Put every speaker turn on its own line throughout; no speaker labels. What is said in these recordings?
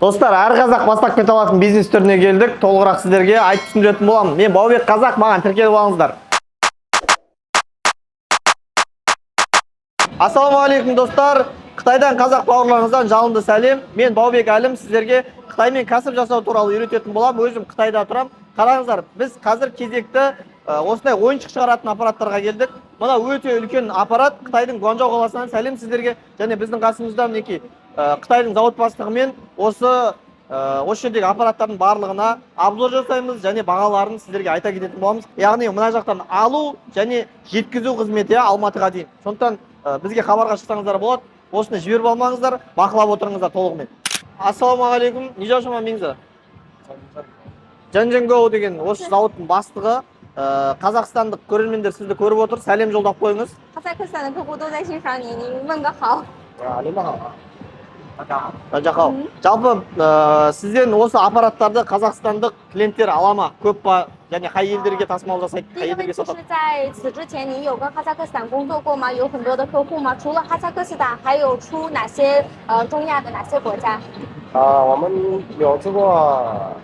Достар, әр қазақ бастап кете алатын бизнес түріне келдік. Толығырақ сіздерге айтып түсіндіретін боламын. Мен Баубек Қазақ, маған тіркеліп алыңыздар. Ассалаумағалейкум достар. Қытайдан қазақ бауырларыңыздан жалынды сәлем. Мен Баубек Әлім, сіздерге Қытаймен кәсіп жасау туралы үйрететін боламын. Өзім Қытайда тұрам. Қараңыздар, біз қазір кезекті осындай ойыншық шығаратын аппараттарға келдік. Мына өте үлкен аппарат. Қытайдың Гуанчжоу қаласынан сәлем сіздерге. Және біздің қасымызда мінекей Қытайдың зауыт бастығымен осы жердегі аппараттардың барлығына обзор жасаймыз және бағаларын сіздерге айта кететін боламыз. Яғни мына жақтан алу және жеткізу қызметі Алматыға дейін. Сондықтан бізге хабарға шықсаңыздар болады. Осыны жіберіп алмаңыздар, бақылап отырыңыздар толығымен. Ассалаумағалейкум. Не жашама меңзі? Жанженгоу деген осы зауыттың бастығы. Қазақстандық көрермендер сізді көріп отыр. Сәлем жолдап қойыңыз.
哈萨克斯坦的客户都在欣赏你，你问个好。
Жалпы сізден осы аппараттарды қазақстандық клиенттер ала ма? Көп па? Және қай елдерге тасымал жасайды?
第一个问题是在此之前你有跟哈萨克斯坦工作过吗？有很多的客户吗？除了哈萨克斯坦，还有出哪些中亚的哪些国家？
我们有做过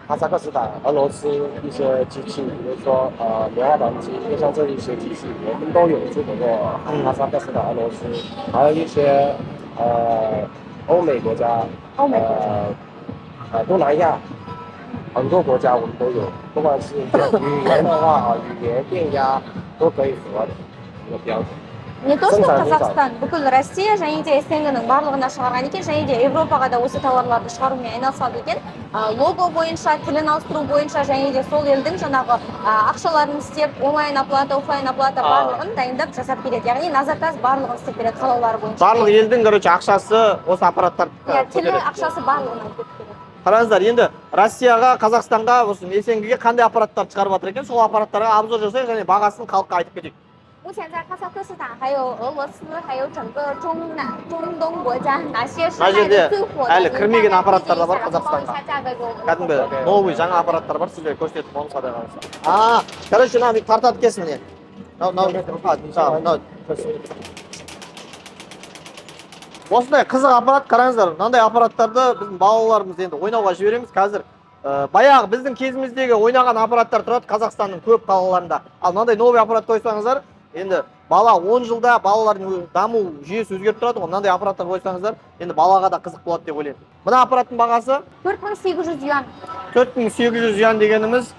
哈萨克斯坦、俄罗斯一些机器，比如说棉花糖机，就像这一些机器，我们都有做过哈萨克斯坦、俄罗斯，还有一些欧美国家，东南亚很多国家我们都有，不管是语言的话语言电压都可以符合这个标准。
Не то что Казахстан, бүкіл Россия және де СНГ-ның барлығына шығарған екен, және де Европаға да осы тауарларды шығарумен айналысады екен. Лого бойынша, тілін ауыстыру бойынша және де сол елдің жаңағы ақшаларын істеп, онлайн оплата, офлайн оплата барлығын дайындап жасап береді. Яғни на заказ барлығын істеп береді қалаулары бойынша.
Барлық елдің, короче, ақшасы осы аппараттар.
Тілі ақшасы барлығына кетіп береді.
Қараңыздар, енді Россияға, Қазақстанға, осы СНГ-ге қандай аппараттар шығарып жатыр екен, сол аппараттарға обзор жасайық және бағасын халыққа айтып кетейік.
目前在哈萨克斯坦、还有俄罗斯、还有整个中东国家，哪些是卖的最火的？
әлі кірмеген аппараттар да бар Қазақстанға.
一下价格给我们。
Кәдімгі новый жаңа аппараттар бар, сіздерге көрсетіп болса да қалса. Короче, мына тартады екенсің міне. Осындай қызық аппарат, қараңыздар. Мынандай аппараттарды біздің балаларымыз енді ойнауға жібереміз. Қазір баяғы біздің кезіміздегі ойнаған аппараттар тұрады Қазақстанның көп қалаларында. Ал мынандай новый аппарат қойсаңыздар, енді бала 10 жылда балалардың даму жүйесі өзгеріп тұрады ғой. Мынандай аппараттар қойсаңыздар, енді балаға да қызық болады деп ойлаймын. Мына аппараттың бағасы
4800 юан.
4800 юан дегеніміз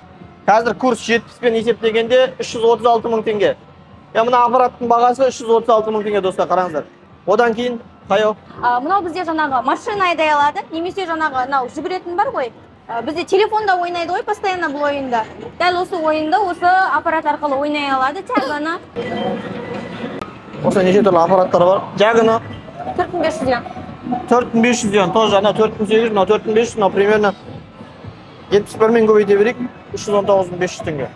қазір курс 70-пен есептегенде 336 мың теңге. Мына аппараттың бағасы 336 мың теңге достар, қараңыздар. Одан кейін қайау?
Мынау бізде жаңағы машина айдай алады, немесе жаңағы мынау жүгіретін бар ғой. Бізде телефонда ойнайды ғой постоянно бұл ойында. Дәл осы ойында осы аппарат арқылы ойнай алады. Тәгіні.
Осы неше түрлі аппараттар бар. Тәгіні
4500 юан.
4500 юан. Тоже ана 4800, мына 4500, мына примерно 71 мен көбейте берейік. 319.500 теңге.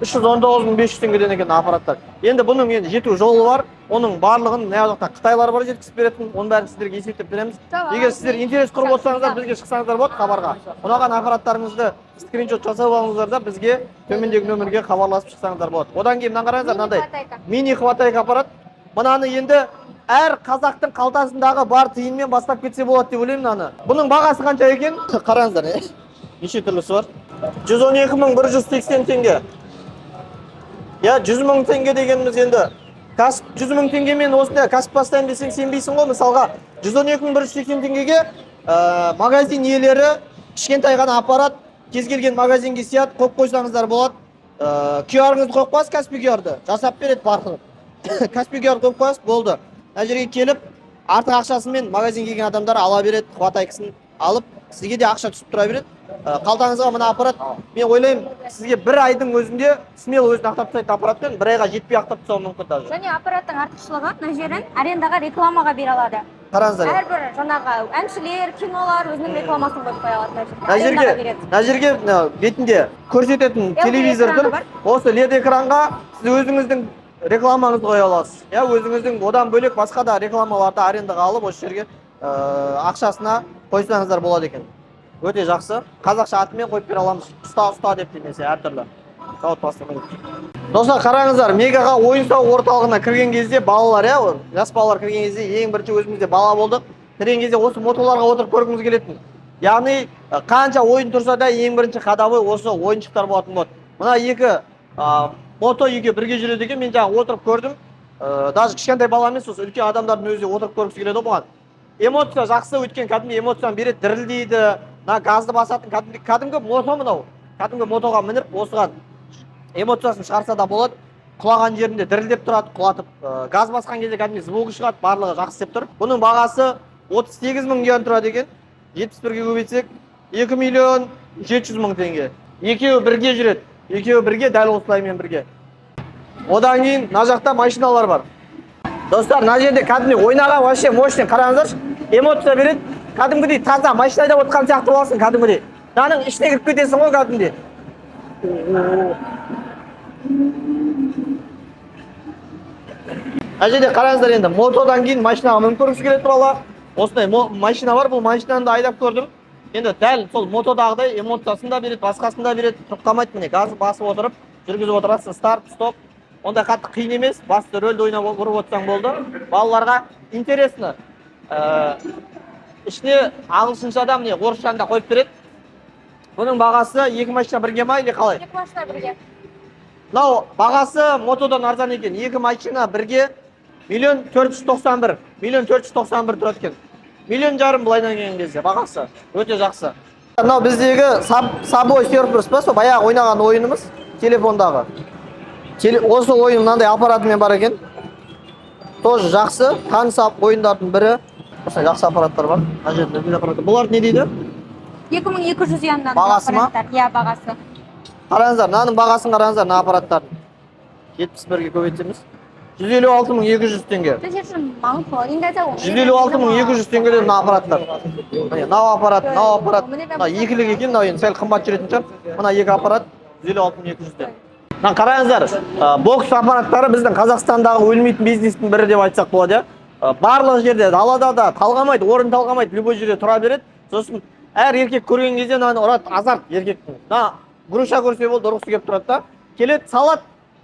319.500 теңгеден екен аппараттар. Енді бұның енді жету жолы бар. Оның барлығын мына жақта Қытайлар бар жеткізіп беретін. Оның бәрін сіздерге есептеп береміз. Егер сіздер интерес құрып отырсаңыздар, бізге шықсаңыздар болады хабарға. Ұнаған аппараттарыңызды скриншот жасап алыңыздар да бізге төмендегі нөмірге хабарласып шықсаңыздар болады. Одан кейін мына қараңыздар, мынандай мини хватайка аппарат. Мынаны енді әр қазақтың қалтасындағы бар тиынмен бастап кетсе болады деп ойлаймын мынаны. Бұның бағасы қанша екен? Қараңыздар, неше түрлісі бар? 112.180 теңге. 100 мың теңге дегеніміз енді 100 мың теңгемен осында кәсіп бастайын десең сенбейсің ғой. Мысалға 112.180 теңгеге магазин иелері кішкентай ғана аппарат кез келген магазинге сияды, қойып қойсаңыздар болады. QR-ыңызды қойып қойасыз, Каспи QR-ды жасап береді барлығын. Каспи QR-ды қойып қойасыз, болды. Мына жерге келіп артық ақшасымен магазин келген адамдар ала береді, хватайкасын алып, сізге де ақша түсіп тұра береді. Қалтаңызға мына аппарат, мен ойлаймын, сізге бір айдың өзінде смело өзін ақтап тастайтын аппаратпен бір айға жетпей ақтап тастауы мүмкін даже.
Және аппараттың артықшылығы мына жерін арендаға рекламаға бере алады.
Қараңыздар.
Әрбір жаңағы әншілер, кинолар өзінің рекламасын қойып қоя алады.
Мына жерге бетінде көрсететін телевизордың осы LED экранға сіз өзіңіздің рекламаңызды қоя аласыз. Өзіңіздің одан бөлек басқа да рекламаларды арендаға алып осы жерге ақшасына қойсаңыздар болады екен. Өте жақсы. Қазақша атымен қойып бере аламыз. Ұста деп демесе әртүрлі. Зауыт бастығымен. Достар, қараңыздар, Мегаға ойын сауық орталығына кірген кезде балалар, жас балалар кірген кезде ең бірінші өзімізде бала болдық. Кірген кезде осы мотоларға отырып көргіміз келетін. Яғни қанша ойын тұрса да ең бірінші қадамы осы ойыншықтар болатын болады. Мына екі мото екеуі бірге жүреді екен. Мен жаңа отырып көрдім. Даже кішкентай бала емес, осы үлкен адамдардың өзі отырып көргісі келеді бұған. Эмоция жақсы, өткен кәдімгі эмоцияны береді, дірілдейді. Мына газды басатын кәдімгі мото мынау. Кәдімгі мотоға мініп, осыған эмоциясын шығарса да болады. Құлаған жерінде дірілдеп тұрады, құлатып. Газ басқан кезде кәдімгі звугі шығады, барлығы жақсы істеп тұр. Бұның бағасы 38 мың юан тұрады екен. 71-ге көбейтсек 2 миллион 700 мың теңге. Екеуі бірге жүреді. Екеуі бірге, дәл осылаймен бірге. Одан кейін мына жақта машиналар бар. Достар, мына жерде кәдімгі ойнаған вообще мощный, қараңыздаршы. Эмоция береді. Кәдімгідей таза машинада отқан сияқты боласың кәдімгідей. Мынаның ішіне кіріп кетесің ғой кәдімгідей. Мына жерде қараңыздар, енді мотодан кейін машинаға мініп көргісі келеді бала. Осындай машина бар, бұл машинаны да айдап көрдім. Енді дәл сол мотодағыдай эмоциясын да береді, басқасын да береді. Тоқтамайды, міне газы басып отырып, жүргізіп отырасың, старт, стоп. Ондай қатты қиын емес, басты рөлді ойнап ұрып отырсаң болды. Балаларға интересно. Ішіне ағылшыншада, міне орысшаны да қойып береді. Бұның бағасы екі машина бірге ма или қалай?
Екі машина бірге.
Мынау бағасы мотодан арзан екен. Екі машина бірге 1 491. 1 491 тұрады екен. 1,5 миллион былайдан келген кезде бағасы. Өте жақсы. Мынау біздегі Subway Surfers па, сол баяғы ойнаған ойынымыз телефондағы. Осы ойын мынандай аппаратымен бар екен. Тоже жақсы, таныс ойындардың бірі. Осындай жақсы аппараттар бар. Мына жерде аппараттар. Бұлар не дейді?
2200 юандан
бағасы ма?
Иә, бағасы.
Қараңыздар, мынаның бағасын қараңыздар, мына аппараттардың. 71-ге көбейтсеміз 156.200 теңге. 156.200 теңгеден мына аппараттар. Мынау аппарат. Мына екілік екен, мынау енді сәл қымбат жүретін шығар. Мына екі аппарат 156.200 теңге. Мына қараңыздар, бокс аппараттары біздің Қазақстандағы өлмейтін бизнестің бірі деп айтсақ болады. Барлық жерде, далада да талғамайды, орын талғамайды, любой жерде тұра береді. Сосын әр еркек көрген кезде мынаны ұрады, азарт еркектің. Мына груша көрсе болды, ұрғысы келіп тұрады да. Келеді, салат,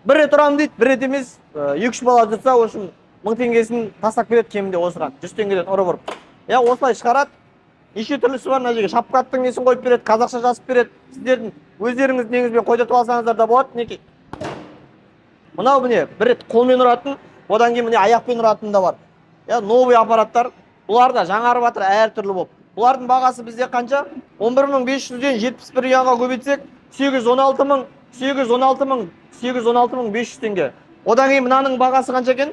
бір рет ұрамын дейді, бір рет емес, 2-3 бала жүрса, осының 1000 теңгесін тастап береді кемінде осыған, 100 теңгеден ұрып ұрып. Я осылай шығарады. Неше түрлісі бар, мына жерге шапкаттың несін қойып береді, қазақша жазып береді. Сіздердің өздеріңіз негізбен қойдатып алсаңыздар да болады, мінекей. Мынау міне бір рет қолмен ұратын, одан кейін міне аяқпен ұратын да бар. Я новый аппараттар, бұлар да жаңарып жатыр әртүрлі болып. Бұлардың бағасы бізде қанша? 11.500-ден 71 юанға көбейтсек 816.500 теңге. Одан кейін мынаның бағасы қанша екен?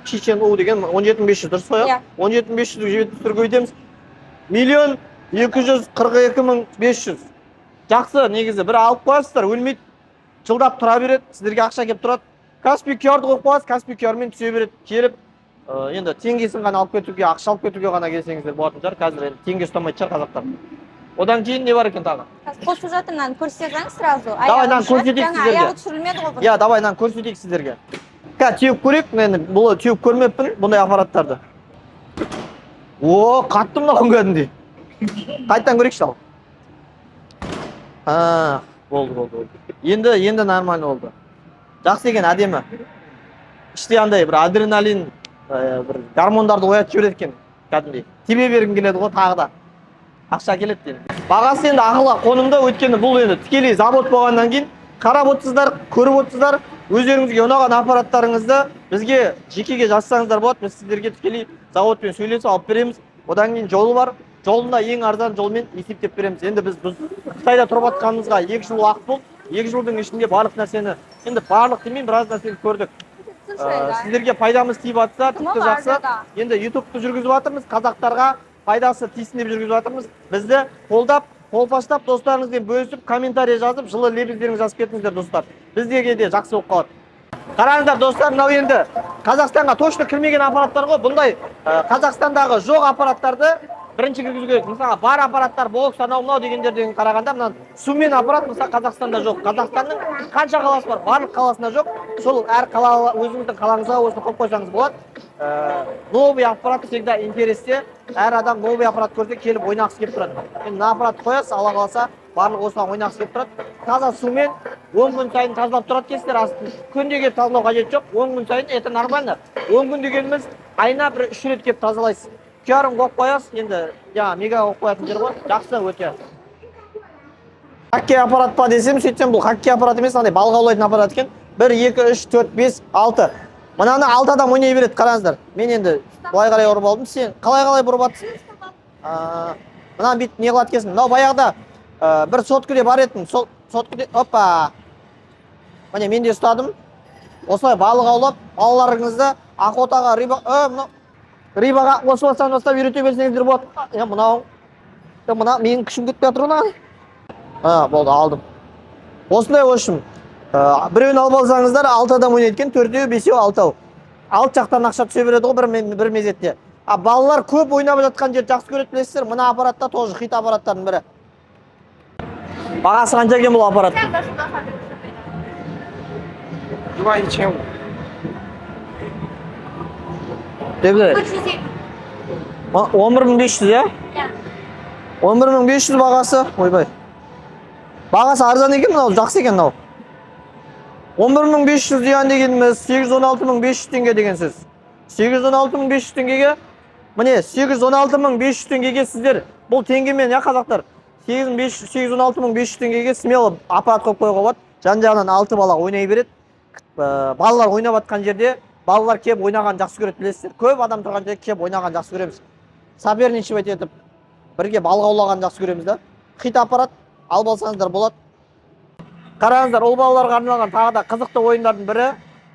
Чечен У деген 17.500 дұрыс қой? 17.500-ді 71 көбейтеміз. 1.242.500. Жақсы, негізі бір алып қойасыздар, өлмейді, жылдап тұра береді, сіздерге ақша келіп тұрады. Каспий QR-ды қойып қойасыз, Каспий QR-мен түсе береді, келіп, енді теңгесін ғана алып кетуге, ақша алып кетуге ғана келсеңіздер болатын шығар. Қазір енді теңге ұстамайды шығар қазақтар. Одан кейін не бар екен тағы?
Қосып жатырынан көрсетсең сразу.
Давай, нан көрсетейік сіздерге.
Аяғы түсірілмеді ғой.
Я, давай, нан көрсетейік сіздерге. Теуіп көрейік, мен бұл теуіп көрмеппін бұндай аппараттарды. О, қатты мына кәдімгідей. Қайттан көрейікші ал. Болды. Енді нормально болды. Жақсы екен, әдемі. Іште андай бір адреналин, бір гормондарды оятып жібереді екен, кәдімгідей. Тебе бергім келеді ғой тағы да. Ақша келеді енді. Бағасы енді ақылға қонымды, өйткені бұл енді тікелей завод болғаннан кейін қарап отырсыздар, көріп отырсыздар, өздеріңізге ұнаған аппараттарыңызды бізге жекеге жазсаңыздар болады. Біз сіздерге тікелей заводпен сөйлесіп алып береміз. Одан кейін жолы бар. Жолында ең арзан жолмен есептеп береміз. Енді біз Қытайда тұрып жатқанымызға 2 жыл уақыт болды. 2 жылдың ішінде барлық нәрсені, енді барлық демеймін, біраз нәрсені көрдік. Сіздерге пайдамыз тиіп жатса, тіпті жақсы. Енді YouTube-ты жүргізіп жатырмыз, қазақтарға пайдасы тисін деп жүргізіп жатырмыз. Бізді қолдап, қолпаштап, достарыңызбен бөлісіп, комментарий жазып, жылы лебіздеріңізді жазып кетіңіздер, достар. Біздерге де жақсы болып қалады. Қараңыздар, достар, мынау енді Қазақстанға точно кірмеген аппараттар ғой. Бұндай Қазақстандағы жоқ аппараттарды бірінші кіргізу керек. Мысалы, бар аппараттар бокс, анау дегендерден қарағанда, мына сумен аппарат мысалы Қазақстанда жоқ. Қазақстанның қанша қаласы бар? Барлық қаласында жоқ. Сол әр қала өзіңіздің қалаңызға осыны қойып қойсаңыз болады. Новый аппарат всегда интересте. Әр адам новый аппарат көрсе келіп ойнақысы келіп тұрады. Енді мына аппарат қоясыз, Алла қаласа, барлық осыған ойнақысы келіп тұрады. Таза сумен 10 күн сайын тазалап тұрады кесіздер астын. Күнде келіп тазалау қажет жоқ. 10 күн сайын это нормально. 10 күн дегеніміз айына бір 3 рет келіп тазалайсыз. 2,5 қойып қоясыз. Енді жаңа мега қойып қоятын жер ғой. Жақсы өте. Хоккей аппарат па десем, сөйтсем бұл хоккей аппарат емес, андай балық аулайтын аппарат екен. 1, 2, 3, 4, 5, 6. Мынаны 6 адам ойнай береді, қараңыздар. Мен енді былай қарай ұрып алдым. Сен қалай ұрып атсың? Мына бүйтіп не қылады екенсің. Мынау баяғыда бір соткіде бар етін. Сол соткіде, опа. Міне мен де ұстадым. Осылай балық аулап, балаларыңызды охотаға, рибаға осыластан бастап үйрете берсеңіздер болады. Мына менің күшім кетпей жатыр мына. Болды, алдым. Осындай өшім. Біреуін алып алсаңыздар, 6 адам ойнайды екен, 4-еу, 5-еу, 6-ау. 6 жақтан ақша түсе береді ғой бір мезетте. Балалар көп ойнап жатқан жер жақсы көреді білесіздер. Мына аппаратта тоже хит аппараттардың бірі. Бағасы қанша екен бұл аппараттың?
11500。
Деп де? 11500 ya? 11500 бағасы. Ойбай. Бағасы арзан екен мынау, жақсы екен мынау. 11500 деген дегеніміз 816500 теңге деген сөз. 816500 теңгеге, міне 816500 теңгеге сіздер бұл теңгемен я қазақтар 816500 теңгеге смело аппарат қойып қоюға болады. Жан-жағынан 6 бала ойнай береді. Балалар ойнап жатқан жерде балалар кеп ойнаған жақсы көреді білесіздер. Көп адам тұрған жерде кеп ойнаған жақсы көреміз. Соперничать етіп бірге балық аулаған жақсы көреміз да. Хит аппарат алып алсаңыздар болады. Қараңыздар, ол балаларға арналған тағы да қызықты ойындардың бірі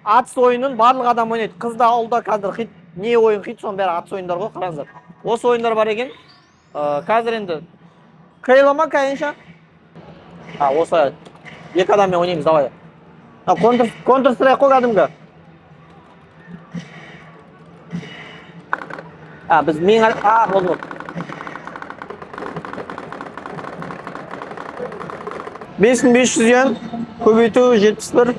атыс ойынын барлық адам ойнайды. Қызда ауылда қазір хит не ойын хит, соның бәрі атыс ойындар ғой, қараңыздар. Осы ойындар бар екен. Қазір енді Кейла ма қайынша? Осы екі адаммен ойнаймыз, давай. Counter Strike қой кәдімгі. Біз мен болды. 5500 yen, көбейту 71,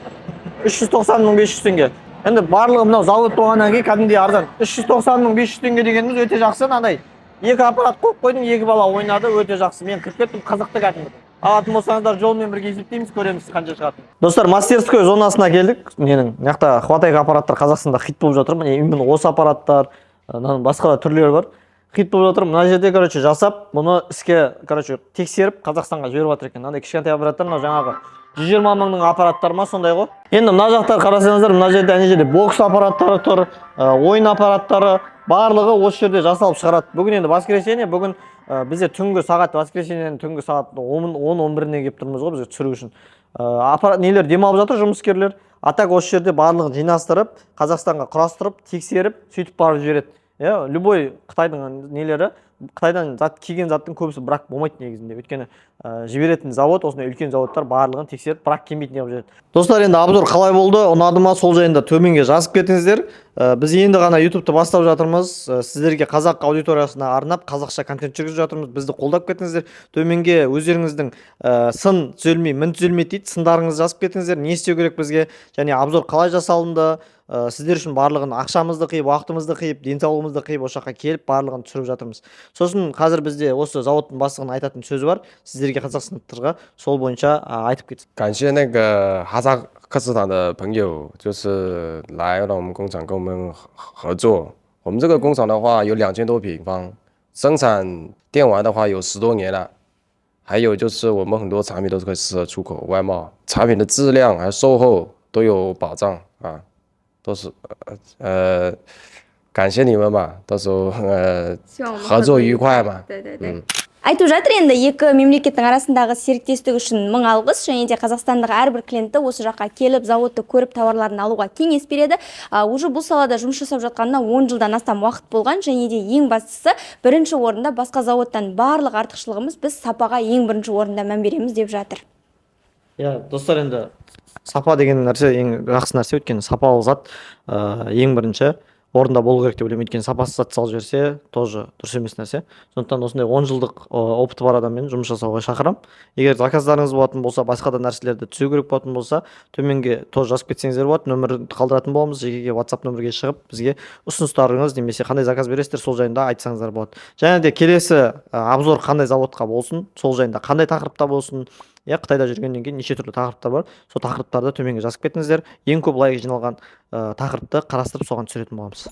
390.500 теңге. Енді барлығы мынау завод болғаннан кейін кәдімгідей арзан. 390.500 теңге дегеніміз өте жақсы. Андай екі аппарат қойып қойдым, екі бала ойнады, өте жақсы. Мен кіріп кеттім, қызықты кәдімгі. Алатын болсаңыздар жолмен бірге есептейміз, көреміз қанша шығатынын. Достар, мастерской зонасына келдік. Менің мынақта хватай аппараттар Қазақстанда хит болып жатыр. Міне именно осы аппараттар, басқа да түрлері бар. Хит болып жатыр. Мына жерде, жасап, бұны іске, тексеріп Қазақстанға жіберіп жатыр екен. Мынандай кішкентай аппараттар, мына жаңағы 120 мыңның аппараттары ма, сондай ғой. Енді мына жақтар қарасаңыздар, мына жерде әне жерде бокс аппараттары тұр, ойын аппараттары, барлығы осы жерде жасалып шығарады. Бүгін енді воскресенье, бүгін бізде түнгі сағат, воскресеньенің түнгі сағат 10-11-не келіп тұрмыз ғой, бізге түсіру үшін. Аппарат нелер демалып жатыр, жұмыскерлер. Атак осы жерде барлығын жинастырып, Қазақстанға құрастырып, тексеріп, сөйтіп барып жібереді. Любой Қытайдың нелері, Қытайдан келген заттың көбісі брак болмайды негізінде. Өйткені жіберетін завод, осындай үлкен заводтар барлығын тексеріп, брак келмейтін етіп жүреді. Достар, енді обзор қалай болды, ұнады ма, сол жайында төменге жазып кетіңіздер. Біз енді ғана YouTube-ты бастап жатырмыз. Сіздерге қазақ аудиториясына арнап, қазақша контент жүргізіп жатырмыз. Бізді қолдап кетіңіздер. Төменге өздеріңіздің сын түзелмей, мін түзелмейді дейді. Сындарыңызды жазып кетіңіздер. Не істеу керек бізге, және обзор қалай жасалынды, сіздер үшін барлығын ақшамызды қиып, уақытымызды қиып, денсаулығымызды қиып, осы жаққа келіп барлығын түсіріп жатырмыз. Сосын қазір бізде осы заводтың бастығының айтатын сөзі бар. Сіздерге қазақстандықтарға сол бойынша айтып кетсін.
感谢那个哈萨克斯坦的朋友，就是来了我们工厂跟我们合作。我们这个工厂的话有2000多平方，生产电玩的话有10多年了。还有就是我们很多产品都是可以适合出口外贸，产品的质量还有售后都有保障啊。 都是感谢你们吧，到时候合作愉快嘛。
对对对。Айтып жатыр енді екі мемлекеттің арасындағы серіктестік үшін мың алғыс, және де Қазақстандағы әрбір клиентті осы жаққа келіп, заводты көріп, тауарларын алуға кеңес береді. Уже бұл салада жұмыс жасап жатқанына 10 жылдан астам уақыт болған, және де ең бастысы бірінші орында басқа заводтан барлық артықшылығымыз біз сапаға ең бірінші орында мән береміз деп жатыр.
Достар, енді сапа деген нәрсе ең жақсы нәрсе, өйткені сапалы зат ең бірінші орында болу керек деп ойлаймын. Өйткені сапасыз зат салып жіберсе тоже дұрыс емес нәрсе. Сондықтан осындай 10 жылдық опыты бар адаммен жұмыс жасауға шақырамын. Егер заказдарыңыз болатын болса, басқа да нәрселерді түзеу керек болатын болса, төменге тоже жазып кетсеңіздер болады. Нөмірді қалдыратын боламыз. Жекеге WhatsApp нөмірге шығып, бізге ұсыныстарыңыз немесе қандай заказ бересіздер, сол жайында айтсаңыздар болады. Және де келесі обзор қандай заводқа болсын, сол жайында қандай тақырыпта болсын, Қытайда жүргеннен кейін неше түрлі тақырыптар бар. Сол тақырыптарды төменге жазып кетіңіздер. Ең көп лайк жиналған тақырыпты қарастырып соған түсіретін боламыз.